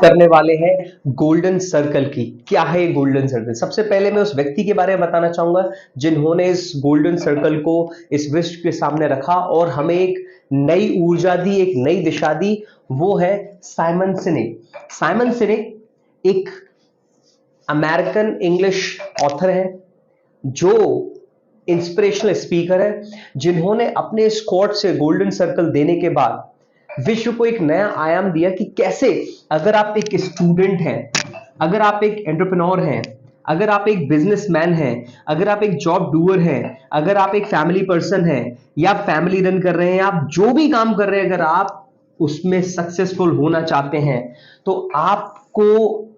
करने वाले हैं गोल्डन सर्कल की। क्या है ये गोल्डन सर्कल? सबसे पहले मैं उस व्यक्ति के बारे में बताना चाहूंगा जिन्होंने इस गोल्डन सर्कल को इस विश्व के सामने रखा और हमें एक नई ऊर्जा दी, एक नई दिशा दी। वो है साइमन सिनेक। साइमन सिनेक एक अमेरिकन इंग्लिश ऑथर है जो इंस्पिरेशनल स्पीकर है, जिन्होंने अपने इस कोट से गोल्डन सर्कल देने के बाद विश्व को एक नया आयाम दिया कि कैसे अगर आप एक स्टूडेंट हैं, अगर आप एक एंटरप्रेन्योर हैं, अगर आप एक बिजनेसमैन हैं, अगर आप एक जॉब डूअर हैं, अगर आप एक फैमिली पर्सन हैं या फैमिली रन कर रहे हैं, आप जो भी काम कर रहे हैं, अगर आप उसमें सक्सेसफुल होना चाहते हैं तो आपको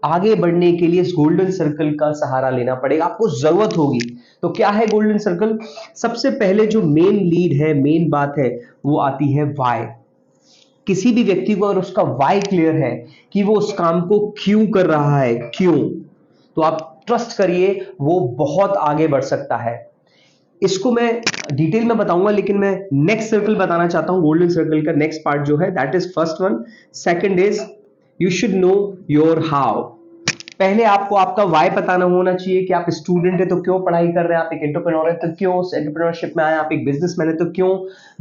आगे बढ़ने के लिए इस गोल्डन सर्कल का सहारा लेना पड़ेगा, आपको जरूरत होगी। तो क्या है गोल्डन सर्कल? सबसे पहले जो मेन लीड है, मेन बात है, वो आती है वाई। किसी भी व्यक्ति को अगर उसका वाई क्लियर है कि वो उस काम को क्यों कर रहा है, क्यों, तो आप ट्रस्ट करिए वो बहुत आगे बढ़ सकता है। इसको मैं डिटेल में बताऊंगा, लेकिन मैं नेक्स्ट सर्कल बताना चाहता हूं। गोल्डन सर्कल का नेक्स्ट पार्ट जो है that is first one. Second is you should know your how. पहले आपको आपका वाई बताना होना चाहिए कि आप स्टूडेंट है तो क्यों पढ़ाई कर रहे हैं, आप एक एंटरप्रेन्योर है तो क्यों उस एंटरप्रेन्योरशिप में आए, आप एक बिजनेसमैन है तो क्यों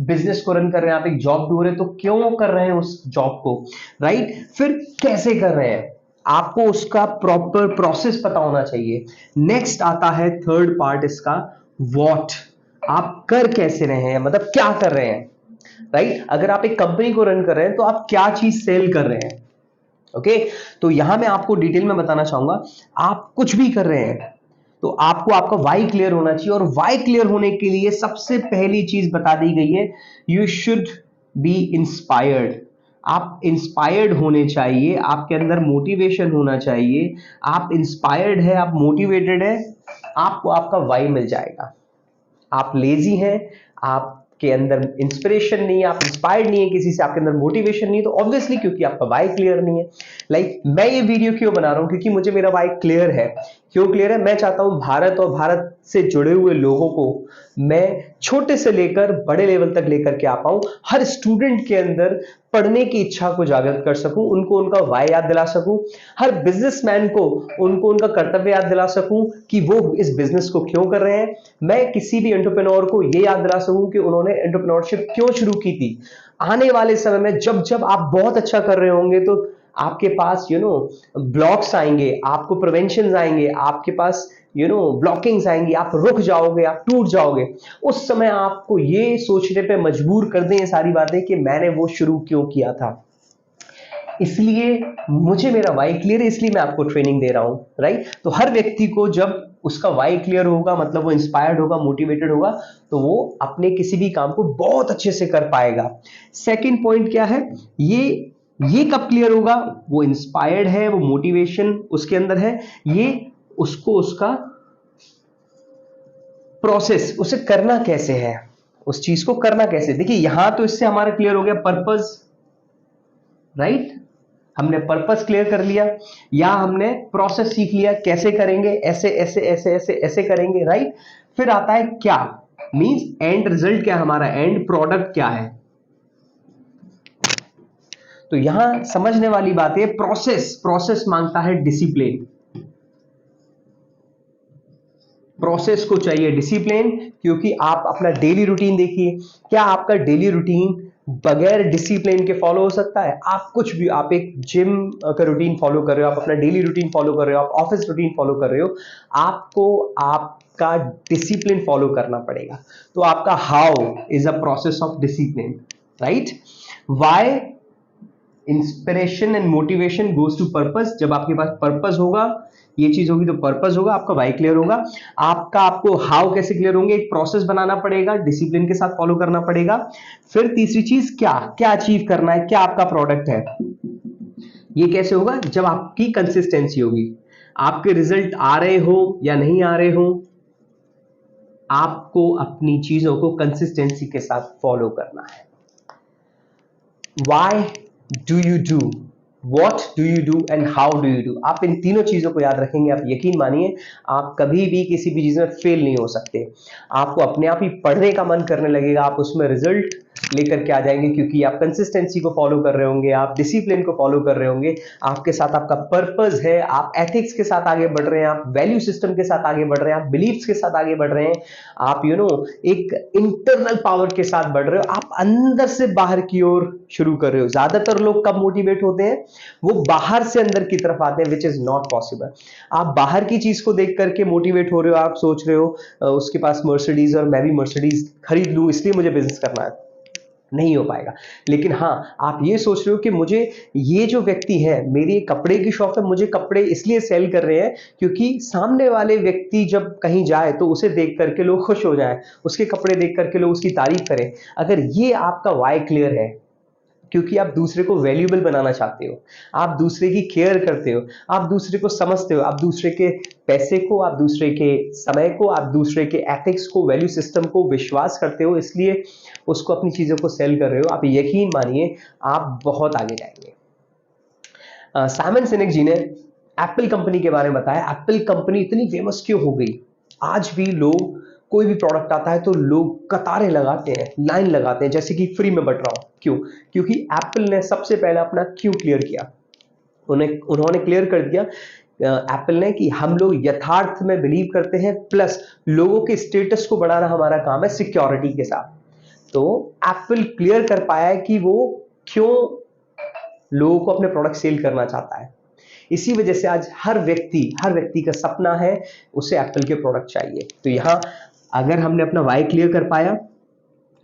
बिजनेस को रन कर रहे हैं, आप एक जॉब डूअर है तो क्यों कर रहे हैं उस जॉब को, राइट? फिर कैसे कर रहे हैं, आपको उसका प्रॉपर प्रोसेस पता होना चाहिए। नेक्स्ट आता है थर्ड पार्ट इसका, व्हाट। आप कर कैसे रहे हैं, मतलब क्या कर रहे हैं, राइट? अगर आप एक कंपनी को रन कर रहे हैं तो आप क्या चीज सेल कर रहे हैं, ओके? तो यहां मैं आपको डिटेल में बताना चाहूंगा, आप कुछ भी कर रहे हैं तो आपको आपका वाई क्लियर होना चाहिए। और वाई क्लियर होने के लिए सबसे पहली चीज बता दी गई है, यू शुड बी इंस्पायर्ड। आप इंस्पायर्ड होने चाहिए, आपके अंदर मोटिवेशन होना चाहिए। आप इंस्पायर्ड है, आप मोटिवेटेड है, आपको आपका वाई मिल जाएगा। आप लेजी हैं, आपके अंदर इंस्पिरेशन नहीं है, आप इंस्पायर्ड नहीं है किसी से, आपके अंदर मोटिवेशन नहीं है, तो ऑब्वियसली क्योंकि आपका वाई क्लियर नहीं है। लाइक मैं ये वीडियो क्यों बना रहा हूं? क्योंकि मुझे मेरा वाई क्लियर है। क्यों क्लियर है? मैं चाहता हूं भारत और भारत से जुड़े हुए लोगों को मैं छोटे से लेकर बड़े लेवल तक लेकर के आ पाऊं, हर स्टूडेंट के अंदर पढ़ने की इच्छा को जागृत कर सकूं, उनको उनका वाई याद दिला सकूं, हर बिजनेसमैन को उनको उनका कर्तव्य याद दिला सकूं कि वो इस बिजनेस को क्यों कर रहे हैं। मैं किसी भी एंटरप्रेन्योर को ये याद दिला सकूं कि उन्होंने एंटरप्रेन्योरशिप क्यों शुरू की थी। आने वाले समय में जब जब आप बहुत अच्छा कर रहे होंगे तो आपके पास ब्लॉक्स आएंगे, आपको प्रिवेंशन आएंगे, आपके पास ब्लॉकिंग्स आएंगी, आप रुक जाओगे, आप टूट जाओगे। उस समय आपको ये सोचने पे मजबूर कर दें ये सारी बातें कि मैंने वो शुरू क्यों किया था। इसलिए मुझे मेरा वाई क्लियर है, इसलिए मैं आपको ट्रेनिंग दे रहा हूं, राइट? तो हर व्यक्ति को जब उसका वाई क्लियर होगा, मतलब वो इंस्पायर्ड होगा, मोटिवेटेड होगा, तो वो अपने किसी भी काम को बहुत अच्छे से कर पाएगा। सेकंड पॉइंट क्या है, ये कब क्लियर होगा? वो इंस्पायर्ड है, वो मोटिवेशन उसके अंदर है, ये उसको उसका प्रोसेस, उसे करना कैसे है, उस चीज को करना कैसे। देखिए यहां तो इससे हमारा क्लियर हो गया पर्पस, राइट? हमने पर्पस क्लियर कर लिया, या हमने प्रोसेस सीख लिया कैसे करेंगे, ऐसे ऐसे ऐसे ऐसे ऐसे करेंगे, राइट? फिर आता है क्या, मींस एंड रिजल्ट क्या, हमारा एंड प्रोडक्ट क्या है। तो यहां समझने वाली बात है, प्रोसेस मांगता है डिसिप्लिन। प्रोसेस को चाहिए डिसिप्लिन, क्योंकि आप अपना डेली रूटीन देखिए, क्या आपका डेली रूटीन बगैर डिसिप्लिन के फॉलो हो सकता है? आप कुछ भी, आप एक जिम का रूटीन फॉलो कर रहे हो, आप अपना डेली रूटीन फॉलो कर रहे हो, आप ऑफिस रूटीन फॉलो कर रहे हो, आपको आपका डिसिप्लिन फॉलो करना पड़ेगा। तो आपका how is a process of discipline, right? Why, inspiration and motivation goes to purpose. जब आपके पास पर्पस होगा, ये चीज होगी तो पर्पस होगा, आपका वाई क्लियर होगा। आपको हाउ कैसे क्लियर होंगे? एक प्रोसेस बनाना पड़ेगा, डिसिप्लिन के साथ फॉलो करना पड़ेगा। फिर तीसरी चीज, क्या क्या अचीव करना है, क्या आपका प्रोडक्ट है। ये कैसे होगा? जब आपकी कंसिस्टेंसी होगी, आपके रिजल्ट आ रहे हो या नहीं आ रहे हो, आपको अपनी चीजों को कंसिस्टेंसी के साथ फॉलो करना है। Why do you do, what do you do and how do you do? आप इन तीनों चीजों को याद रखेंगे, आप यकीन मानिए आप कभी भी किसी भी चीज में फेल नहीं हो सकते। आपको अपने आप ही पढ़ने का मन करने लगेगा, आप उसमें रिजल्ट लेकर के आ जाएंगे, क्योंकि आप कंसिस्टेंसी को फॉलो कर रहे होंगे, आप डिसिप्लिन को फॉलो कर रहे होंगे, आपके साथ आपका पर्पस है, आप एथिक्स के साथ आगे बढ़ रहे हैं, आप वैल्यू सिस्टम के साथ आगे बढ़ रहे हैं, आप बिलीफ्स के साथ आगे बढ़ रहे हैं, आप एक इंटरनल पावर के साथ बढ़ रहे हो, आप अंदर से बाहर की ओर शुरू कर रहे हो। ज्यादातर लोग कब मोटिवेट होते हैं? वो बाहर से अंदर की तरफ आते हैं, विच इज नॉट पॉसिबल। आप बाहर की चीज को देख करके मोटिवेट हो रहे हो, आप सोच रहे हो उसके पास मर्सिडीज और मैं भी मर्सिडीज खरीद लूं इसलिए मुझे बिजनेस करना है, नहीं हो पाएगा। लेकिन हाँ, आप ये सोच रहे हो कि मुझे ये जो व्यक्ति है, मेरी एक कपड़े की शॉप है, मुझे कपड़े इसलिए सेल कर रहे हैं क्योंकि सामने वाले व्यक्ति जब कहीं जाए तो उसे देख करके लोग खुश हो जाए, उसके कपड़े देख करके लोग उसकी तारीफ करें। अगर ये आपका वाई क्लियर है, क्योंकि आप दूसरे को वैल्यूएबल बनाना चाहते हो, आप दूसरे की केयर करते हो, आप दूसरे को समझते हो, आप दूसरे के पैसे को, आप दूसरे के समय को, आप दूसरे के एथिक्स को, वैल्यू सिस्टम को विश्वास करते हो, इसलिए उसको अपनी चीजों को सेल कर रहे हो, आप यकीन मानिए आप बहुत आगे जाएंगे। साइमन सिनेक जी ने एप्पल कंपनी के बारे में बताया। एप्पल कंपनी इतनी फेमस क्यों हो गई? आज भी लोग, कोई भी प्रोडक्ट आता है तो लोग कतारें लगाते हैं, लाइन लगाते हैं, जैसे कि फ्री में बट रहा हो। क्यों? क्योंकि एप्पल ने सबसे पहले अपना क्यों क्लियर किया। उन्होंने क्लियर कर दिया एप्पल ने कि हम लोग यथार्थ में बिलीव करते हैं, प्लस लोगों के स्टेटस को बढ़ाना हमारा काम है सिक्योरिटी के साथ। तो एप्पल क्लियर कर पाया है कि वो क्यों लोगों को अपने प्रोडक्ट सेल करना चाहता है। इसी वजह से आज हर व्यक्ति का सपना है उसे एप्पल के प्रोडक्ट चाहिए। तो यहां अगर हमने अपना वाई क्लियर कर पाया,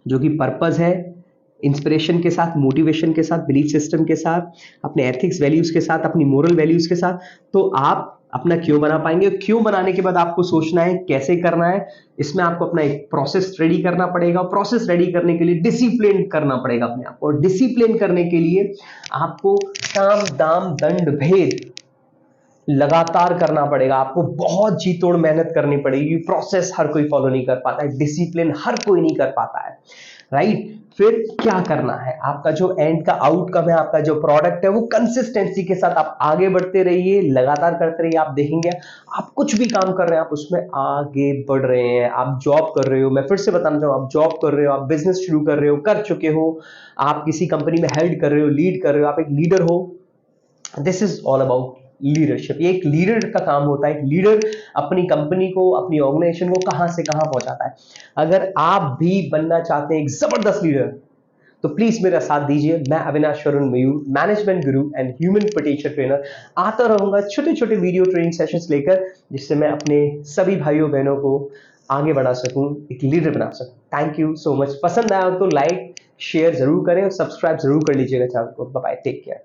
जो कि पर्पस है, इंस्पिरेशन के साथ, मोटिवेशन के साथ, बिलीफ सिस्टम के साथ, अपने एथिक्स वैल्यूज के साथ, अपनी मोरल वैल्यूज के साथ, तो आप अपना क्यों बना पाएंगे। क्यों बनाने के बाद आपको सोचना है कैसे करना है, इसमें आपको अपना एक प्रोसेस रेडी करना पड़ेगा। प्रोसेस रेडी करने के लिए डिसिप्लिन करना पड़ेगा अपने आप को, और डिसिप्लिन करने के लिए आपको साम दाम दंड भेद लगातार करना पड़ेगा। आपको बहुत जी तोड़ मेहनत करनी पड़ेगी। प्रोसेस हर कोई फॉलो नहीं कर पाता है, डिसिप्लिन हर कोई नहीं कर पाता है, राइट। फिर क्या करना है, आपका जो एंड का आउटकम है, आपका जो प्रोडक्ट है, वो कंसिस्टेंसी के साथ आप आगे बढ़ते रहिए, लगातार करते रहिए। आप देखेंगे आप कुछ भी काम कर रहे हैं, आप उसमें आगे बढ़ रहे हैं। आप जॉब कर रहे हो, मैं फिर से बताना चाहूँ, आप जॉब कर रहे हो, आप बिजनेस शुरू कर रहे हो, कर चुके हो, आप किसी कंपनी में हेल्ड कर रहे हो, लीड कर रहे हो, आप एक लीडर हो। This is all about leadership. ये एक लीडर का काम होता है। एक लीडर अपनी कंपनी को, अपनी ऑर्गेनाइजेशन को कहां से कहां पहुंचाता है। अगर आप भी बनना चाहते हैं एक जबरदस्त लीडर, तो प्लीज मेरा साथ दीजिए। मैं अविनाश वरुण मयूर, management Guru and human potential trainer, आता रहूंगा छोटे छोटे वीडियो ट्रेनिंग सेशंस लेकर, जिससे मैं अपने सभी भाइयों बहनों को आगे बढ़ा सकूं, एक लीडर बना सकूं। Thank you so much. पसंद आया तो लाइक शेयर जरूर करें और सब्सक्राइब जरूर कर लीजिएगा चैनल को। Bye bye, take care.